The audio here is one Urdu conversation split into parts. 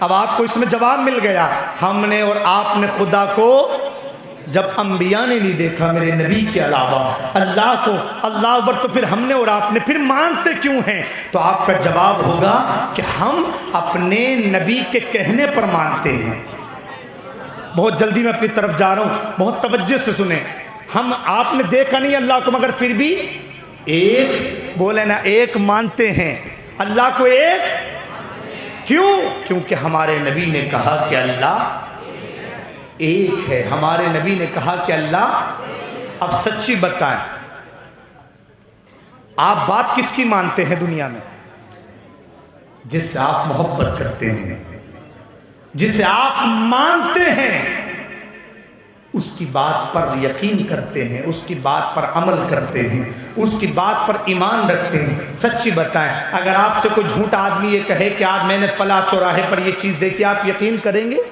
اب آپ کو اس میں جواب مل گیا، ہم نے اور آپ نے خدا کو جب انبیاء نے نہیں دیکھا میرے نبی کے علاوہ اللہ کو، اللہ اکبر، تو پھر ہم نے اور آپ نے پھر مانتے کیوں ہیں؟ تو آپ کا جواب ہوگا کہ ہم اپنے نبی کے کہنے پر مانتے ہیں۔ بہت جلدی میں اپنی طرف جا رہا ہوں، بہت توجہ سے سنیں۔ ہم آپ نے دیکھا نہیں اللہ کو، مگر پھر بھی ایک بولے نا، ایک مانتے ہیں اللہ کو، ایک کیوں؟ کیونکہ ہمارے نبی نے کہا کہ اللہ ایک ہے، ہمارے نبی نے کہا کہ اللہ۔ اب سچی بتائیں، آپ بات کس کی مانتے ہیں دنیا میں؟ جس سے آپ محبت کرتے ہیں، جسے آپ مانتے ہیں، اس کی بات پر یقین کرتے ہیں، اس کی بات پر عمل کرتے ہیں، اس کی بات پر ایمان رکھتے ہیں۔ سچی بتائیں، اگر آپ سے کوئی جھوٹا آدمی یہ کہے کہ آج میں نے فلاں چوراہے پر یہ چیز دیکھی، آپ یقین کریں گے؟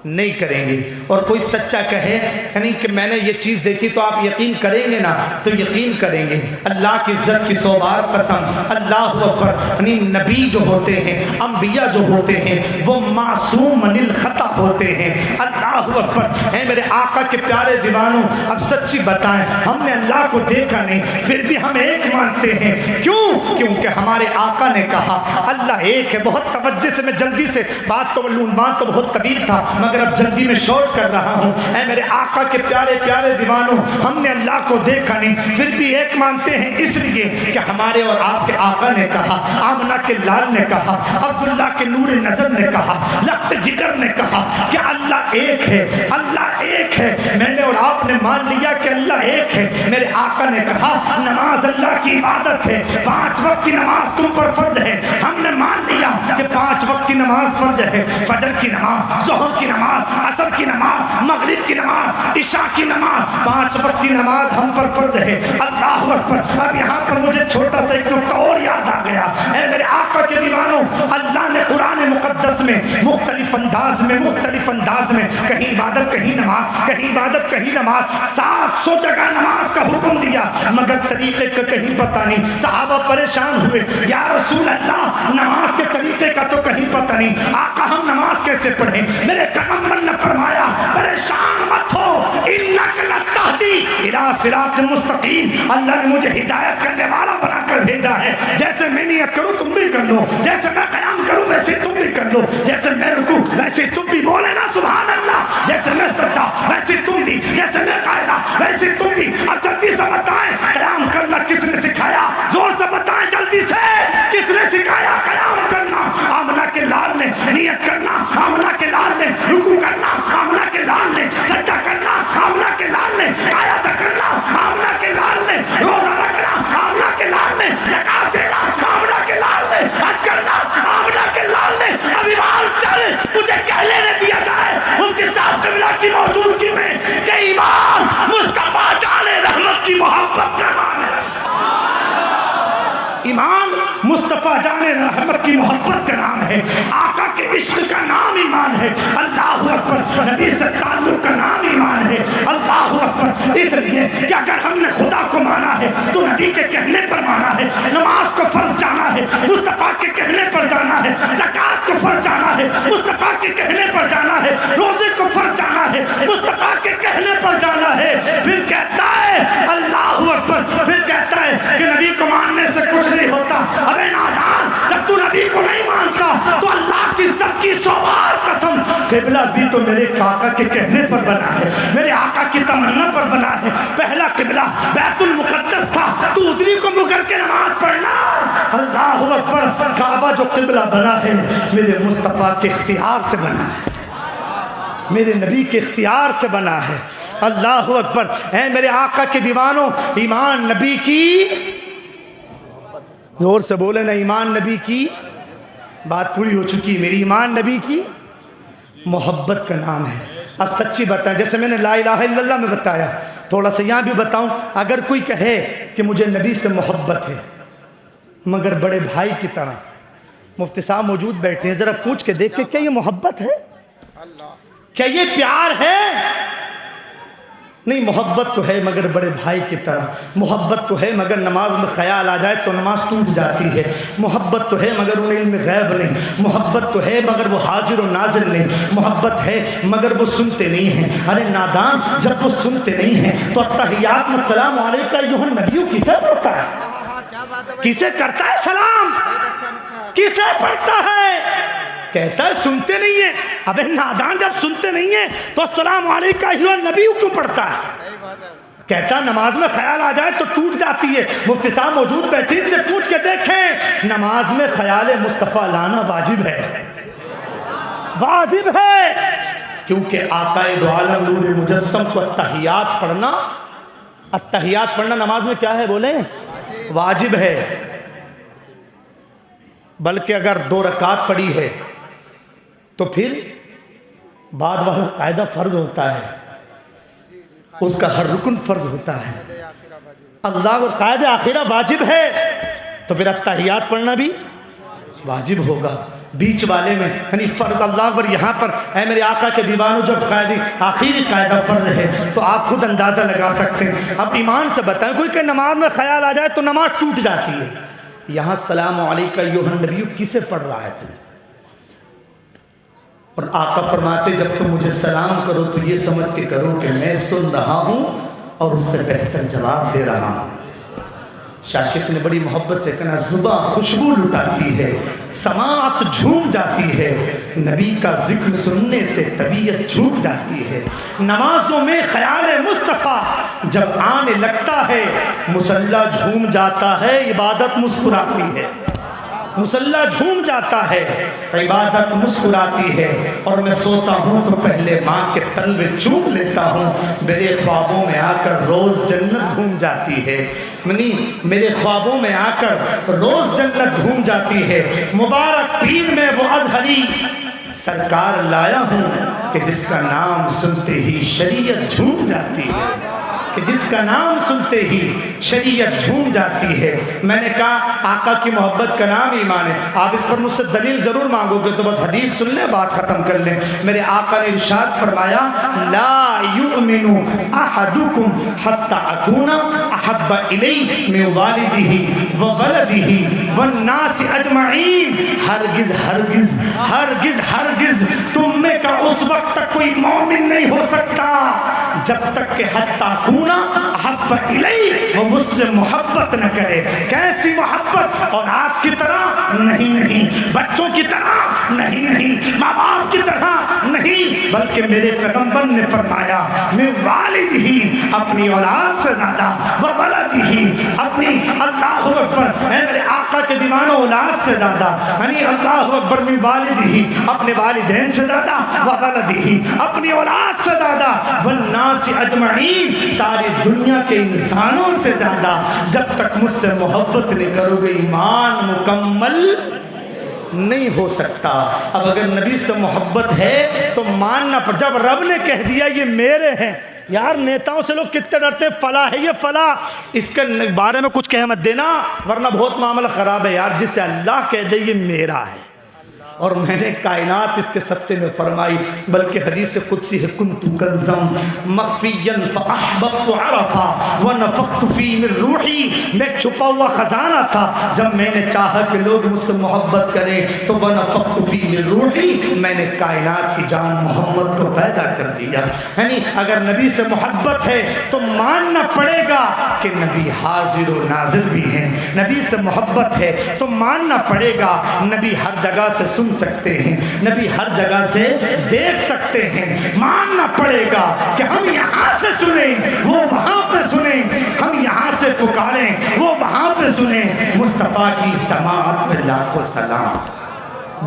نہیں کریں گے۔ اور کوئی سچا کہے یعنی کہ میں نے یہ چیز دیکھی، تو آپ یقین کریں گے نا؟ تو یقین کریں گے۔ اللہ کی عزت کی 100 بار قسم، اللہ اکبر، یعنی نبی جو ہوتے ہیں، انبیاء جو ہوتے ہیں، وہ معصوم من الخطا ہوتے ہیں۔ اللہ اکبر، اے میرے آقا کے پیارے دیوانوں، اب سچی بتائیں، ہم نے اللہ کو دیکھا نہیں، پھر بھی ہم ایک مانتے ہیں۔ کیوں؟ کیونکہ ہمارے آقا نے کہا اللہ ایک ہے۔ بہت توجہ سے، میں جلدی سے بات تو عنوان تو بہت طویل تھا، مگر اب جلدی میں شارٹ کر رہا ہوں۔ اے میرے آقا کے پیارے پیارے دیوانوں، ہم نے اللہ کو دیکھا نہیں، پھر بھی ایک مانتے ہیں، اس لیے کہ ہمارے اور آپ کے آقا نے کہا، آمنہ کے لال نے کہا، عبداللہ کے نور نظر نے کہا، لخت جگر نے کہا کہ اللہ ایک ہے، اللہ ایک ہے۔ میں نے اور آپ نے مان لیا کہ اللہ ایک ہے۔ میرے آقا نے کہا نماز اللہ کی عبادت ہے، 5 وقت کی نماز تم پر فرض ہے۔ ہم نے مان لیا کہ 5 وقت کی نماز فرض ہے، فجر کی نماز، ظہر کی نماز، عصر کی نماز، مغرب کی نماز، عشاء کی نماز، 5 وقت کی نماز ہم پر فرض ہے۔ اللہ اکبر۔ اب یہاں پر مجھے چھوٹا سا ایک نکتہ اور یاد آ گیا۔ اے میرے آقا کے دیوانوں، اللہ نے قرآن مقدس میں مختلف انداز میں کہیں عبادت کہیں نماز، کہیں عبادت کہیں نماز، 700 جگہ نماز کا حکم دیا، مگر طریقے کا کہیں پتہ نہیں۔ صحابہ پریشان ہوئے، یا رسول اللہ نماز کے طریقے کا تو کہیں پتہ نہیں، آقا ہم نماز کیسے پڑھیں؟ میرے پیغمبر نے فرمایا پریشان مت ہو، انک لتہدی الی صراط مستقیم، اللہ نے مجھے ہدایت کرنے والا بنا کر بھیجا ہے۔ جیسے میں نیت کروں تم بھی کر لو، جیسے میں قیام کروں ویسے تم بھی کر لو، جیسے میں رکوع ویسے تم بھی، بولے نا سبحان اللہ، جیسے میں سجدہ ویسے تم بھی، جیسے میں قاعدہ ویسے تم بھی۔ اب جلدی سے بتائیں قیام کرنا کس نے سکھایا؟ زور سے بتائیں جلدی سے، کس نے سکھایا قیام کرنا؟ آمنہ کے لال نے نیت کرنا، آمنہ کے لال نے رکوع کرنا، آمنہ کے لال نے سجدہ کرنا، آمنہ کے لال نے قیام کرنا، آمنہ کے لال نے روزہ رکھنا، آمنہ کے لال نے زکات دینا، آمنہ کے لال نے حج کرنا، آمنہ کے لال نے ابھی بار سے مجھے کہہ لینے دیا جائے مفتی صاحب قبلہ کی موجودگی میں کہ ایمان مصطفیٰ جان رحمت کی محبت کا نام ہے۔ ایمان مصطفیٰ جان رحمت کی محبت کا نام ہے، آقا کے عشق کا نام ایمان ہے۔ اللہ اکبر، نبی سے تعلق کا نام ایمان ہے۔ اللہ اکبر، اس لیے کہ اگر ہم نے خدا کو مانا ہے تو نبی کے کہنے پر مانا ہے، نماز کو فرض جانا ہے مصطفیٰ کے کہنے پر جانا ہے، زکات کو فرض جانا ہے مصطفیٰ کے کہنے پر جانا ہے، روزے کو فرض جانا ہے مصطفیٰ کے کہنے پر جانا ہے۔ پھر کہتا ہے اللہ اکبر، پھر کہتا ہے کہ نبی کو ماننے سے کچھ نہیں ہوتا۔ ارے نادان، جب تو نبی کو نہیں مانتا تو اللہ کی عزت کی 100 بار قسم، قبلہ بھی تو میرے آقا کے کہنے پر بنا ہے، میرے آقا کی تمنا پر بنا ہے۔ پہلا قبلہ بیت المقدس تھا، تو ادھری کو منہ کر کے نماز پڑھنا۔ اللہ اکبر، کعبہ جو قبلہ بنا ہے میرے مصطفیٰ کے اختیار سے بنا ہے، میرے نبی کے اختیار سے بنا ہے۔ اللہ اکبر، اے میرے آقا کے دیوانوں، ایمان نبی کی، زور سے بولے نا، ایمان نبی کی، بات پوری ہو چکی، میری ایمان نبی کی محبت کا نام ہے۔ اب سچی بتائیں، جیسے میں نے لا الہ الا اللہ میں بتایا، تھوڑا سا یہاں بھی بتاؤں، اگر کوئی کہے کہ مجھے نبی سے محبت ہے مگر بڑے بھائی کی طرح، مفتی صاحب موجود بیٹھے ہیں، ذرا پوچھ کے دیکھیں کیا یہ محبت ہے؟ کیا یہ پیار ہے؟ نہیں، محبت تو ہے مگر بڑے بھائی کی طرح، محبت تو ہے مگر نماز میں خیال آ جائے تو نماز ٹوٹ جاتی ہے، محبت تو ہے مگر انہیں علم غیب نہیں، محبت تو ہے مگر وہ حاضر و ناظر نہیں، محبت ہے مگر وہ سنتے نہیں ہیں۔ ارے نادان، جب وہ سنتے نہیں ہیں تو اتحیات میں السلام علیکم ایھا النبی کسے پڑھتا ہے؟ کسے کرتا ہے سلام؟ کسے پڑھتا ہے؟ کہتا ہے سنتے نہیں ہیں۔ ابے نادان، جب سنتے نہیں ہیں تو السلام علیکم ایھا النبی کیوں پڑھتا ہے؟ کہتا ہے نماز میں خیال آ جائے تو ٹوٹ جاتی ہے۔ مفتی صاحب موجود بیٹھے، ان سے پوچھ کے دیکھیں، نماز میں خیال مصطفیٰ لانا واجب ہے، واجب ہے، کیونکہ آقا دو عالم نور مجسم کو اتحیات پڑھنا نماز میں کیا ہے بولیں؟ واجب ہے۔ بلکہ اگر 2 رکعت پڑھی ہے تو پھر بعد والا قاعدہ فرض ہوتا ہے، اس کا ہر رکن فرض ہوتا ہے۔ اللہ اور قاعدہ آخرہ واجب ہے تو پھر اتحیات پڑھنا بھی واجب ہوگا۔ بیچ والے میں یعنی فرض اللہ اکبر، یہاں پر اے میرے آقا کے دیوانوں جب آخری قاعدہ فرض ہے تو آپ خود اندازہ لگا سکتے ہیں۔ اب ایمان سے بتائیں، کوئی کہ نماز میں خیال آ جائے تو نماز ٹوٹ جاتی ہے، یہاں السلام علیکم ایھا النبی کسے پڑھ رہا ہے تم؟ اور آقا فرماتے جب تم مجھے سلام کرو تو یہ سمجھ کے کرو کہ میں سن رہا ہوں اور اس سے بہتر جواب دے رہا ہوں۔ شاشق نے بڑی محبت سے کہنا، زباں خوشبو لٹاتی ہے، سماعت جھوم جاتی ہے، نبی کا ذکر سننے سے طبیعت جھوم جاتی ہے۔ نمازوں میں خیال مصطفیٰ جب آنے لگتا ہے مصلی جھوم جاتا ہے، عبادت مسکراتی ہے، مصلی جھوم جاتا ہے، عبادت مسکراتی ہے۔ اور میں سوتا ہوں تو پہلے ماں کے تلوے چوم لیتا ہوں، میرے خوابوں میں آ کر روز جنت گھوم جاتی ہے، میرے خوابوں میں آ کر روز جنت گھوم جاتی ہے۔ مبارک پیر میں وہ ازہری سرکار لایا ہوں کہ جس کا نام سنتے ہی شریعت جھوم جاتی ہے، کہ جس کا نام سنتے ہی شریعت جھوم جاتی ہے۔ میں نے کہا آقا کی محبت کا نام ایمان ہے، آپ اس پر مجھ سے دلیل ضرور مانگو گے تو بس حدیث سن لیں، بات ختم کر لیں۔ میرے آقا نے ارشاد فرمایا، لا یؤمن احدکم حتی اکون احب الی من والدہ وولدہ والناس اجمعین۔ ہرگز ہرگز ہرگز ہرگز تم میں کا اس وقت تک کوئی مومن نہیں ہو سکتا جب تک کہ حتی اکون احب الی، وہ مجھ سے محبت نہ کرے۔ کیسی محبت؟ اولاد کی طرح نہیں، بچوں کی طرح نہیں، ماں باپ کی طرح نہیں، بلکہ میرے پیغمبر نے فرمایا، میں والد ہی اپنی اولاد سے زیادہ، وہ ولد ہی اپنی، اللہ اکبر، اے میرے آقا کے دیوانوں، اولاد سے زیادہ، یعنی اللہ اکبر، میں والد ہی اپنے والدین سے زیادہ، وہ ولد ہی اپنی اولاد سے زیادہ، والناس اجمعین، ساری دنیا کے انسانوں سے زیادہ۔ جب تک مجھ سے محبت نہیں کرو گے ایمان مکمل نہیں ہو سکتا۔ اب اگر نبی سے محبت ہے تو ماننا پڑ، جب رب نے کہہ دیا یہ میرے ہیں، یار نیتاؤں سے لوگ کتنے ڈرتے ہیں، فلاں ہے یہ فلاں، اس کے بارے میں کچھ کہہ مت دینا ورنہ بہت معاملہ خراب ہے۔ یار جسے اللہ کہہ دے یہ میرا ہے، اور میں نے کائنات اس کے صدقے میں فرمائی، بلکہ حدیث قدسی ہے، کنت کنزا مخفیا فاحببت عرفا ونفخت فی من روحی، میں چھپا ہوا خزانہ تھا، جب میں نے چاہا کہ لوگ مجھ سے محبت کریں تو ونفخت فی من روحی، میں نے کائنات کی جان محمد کو پیدا کر دیا۔ یعنی اگر نبی سے محبت ہے تو ماننا پڑے گا کہ نبی حاضر و ناظر بھی ہیں، نبی سے محبت ہے تو ماننا پڑے گا نبی ہر جگہ سے سن سکتے ہیں، نبی ہر جگہ سے دیکھ سکتے ہیں۔ ماننا پڑے گا کہ ہم یہاں سے سنیں وہ وہاں پہ سنیں، ہم یہاں سے پکاریں وہ وہاں پہ سنیں۔ مصطفیٰ کی سماعت پہ لاکھوں سلام،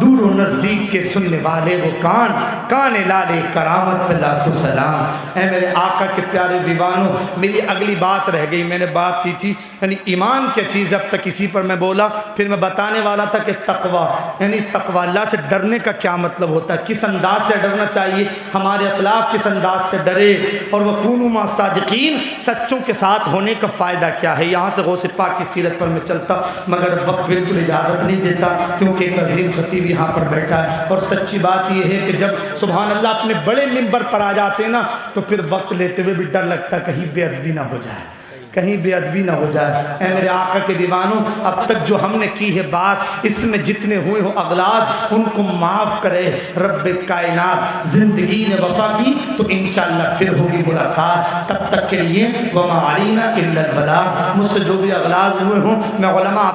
دور و نزدیک کے سننے والے وہ کان لالے کرامت پہ لاکھوں سلام۔ اے میرے آقا کے پیارے دیوانوں، میری اگلی بات رہ گئی، میں نے بات کی تھی یعنی ایمان کیا چیز، اب تک اسی پر میں بولا، پھر میں بتانے والا تھا کہ تقویٰ، یعنی تقویٰ، اللہ سے ڈرنے کا کیا مطلب ہوتا ہے، کس انداز سے ڈرنا چاہیے، ہمارے اسلاف کس انداز سے ڈرے، اور وَكُونُوا مَعَ الصَّادِقِينَ، سچوں کے ساتھ ہونے کا فائدہ کیا ہے۔ یہاں سے غوث پاک کی سیرت پر میں چلتا مگر وقت بالکل اجازت نہیں دیتا، کیونکہ ایک عظیم خطیب خطیب یہاں پر بیٹھا ہے، اور سچی بات یہ ہے کہ جب سبحان اللہ اپنے بڑے منبر پر آ جاتے ہیں نا تو پھر وقت لیتے ہوئے بھی ڈر لگتا ہے کہیں بے ادبی نہ ہو جائے، کہیں بے ادبی نہ ہو جائے۔ اے میرے آقا کے دیوانوں، اب تک جو ہم نے کی ہے بات، اس میں جتنے ہوئے ہوں اغلاظ ان کو معاف کرے رب کائنات۔ زندگی نے وفا کی تو انشاءاللہ پھر ہوگی ملاقات، تب تک کے لیے وما علینا الا البلاغ۔ مجھ سے جو بھی اغلاظ ہوئے ہوں میں علماء